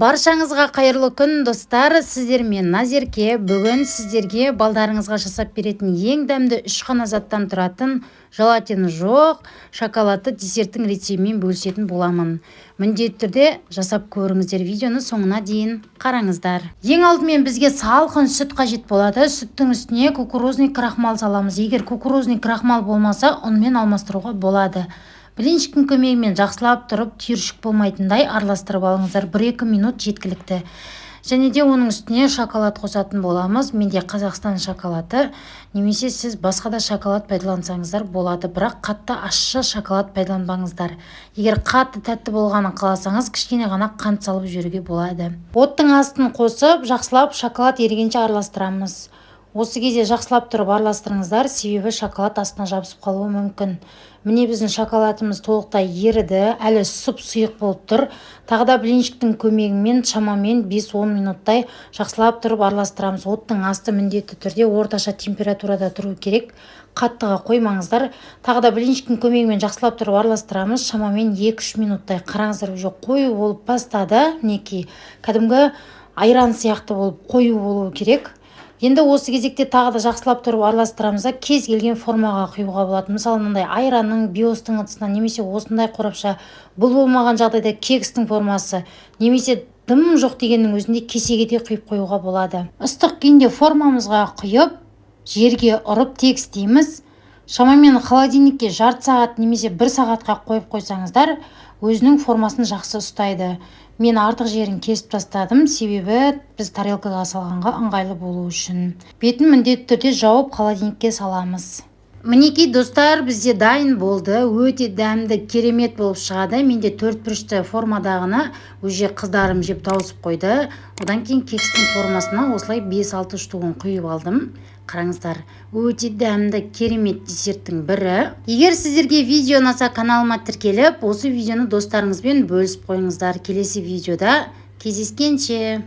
Баршаңызға қайырлы күн достар, сіздермен Назерке. Бүгін сіздерге балдарыңызға жасап беретін ең дәмді 3 қана заттан тұратын желатин жоқ шоколадты десерттің рецептімен бөлісетін боламын. Міндетті түрде жасап көріңіздер, видеоны соңына дейін қараңыздар. Ең алдымен бізге салқын сүт қажет болады. Сүттің үстіне кукурузный крахмал саламыз. Егер кукурузный крахмал болмаса, ұнмен алмастыруға болады. Блинчиктің көмегімен жақсылап тұрып, түйіршік болмайтындай араластырып алыңыздар. 1-2 минут жеткілікті. Және де оның үстіне шоколад қосатын боламыз. Менде Қазақстан шоколады, немесе сіз басқа да шоколад пайдалансаңыздар болады. Бірақ қатты ащы шоколад пайдаланбаңыздар. Егер қатты тәтті болғанын қаласаңыз, кішкене ғана қант салып жіберуге болады. Оттың астын қосып, жақсылап шоколад ерігенше араластырамыз. Осы кезде жақсылап тұрып араластырыңыздар, себебі шоколад астына жабысып қалуы мүмкін. Міне біздің шоколадымыз толықтай еріді, әлі сұп-сұйық болып тұр. Тағы да блинчиктің көмегімен шамамен 5-10 минуттай жақсылап тұрып араластырамыз. Оттың асты міндетті түрде орташа температурада тұру керек. Қаттыға қоймаңыздар. Тағы да блинчиктің көмегімен жақсылап тұрып араластырамыз. Шамамен 2-3 минуттай. Қараңыздар, уже қою болып бастады. Мінекей, кәдімгі айран сияқты болып қою болуы керек. Енді осы кезекте тағы да жақсылап тұрып араластырамыз да кез келген формаға құюға болады. Мысалы, мынандай айранның, биостың ыдысына, немесе осындай қорапша, бұл болмаған жағдайда кекстің формасы, немесе дым жоқ дегеннің өзінде кесеге де құйып қоюға болады. Ыстық күйінде формамызға құйып, жерге ұрып тегістейміз. Шамамен холодильникке жарты сағат немесе 1 сағатқа қойып қойсаңыздар, өзінің формасын жақсы ұстайды. Мен артық жерін кесіп тастадым, себебі біз тарелкаға салғанға ыңғайлы болу үшін. Бетін міндетті түрде жауып холодильникке саламыз. Мінекей достар, бізде дайын болды. Өте дәмді, керемет болып шығады. Менде 4 бұрышты формадағыны уже қыздарым жеп тауысып қойды. Одан кейін кекстің формасына осылай 5-6 штуғын құйып алдым. Қараңыздар, өте дәмді, керемет десерттің бірі. Егер сіздерге видео ұнаса, каналыма тіркеліп, осы видеоны достарыңызбен бөлісіп қойыңыздар. Келесі видеода кездескенше.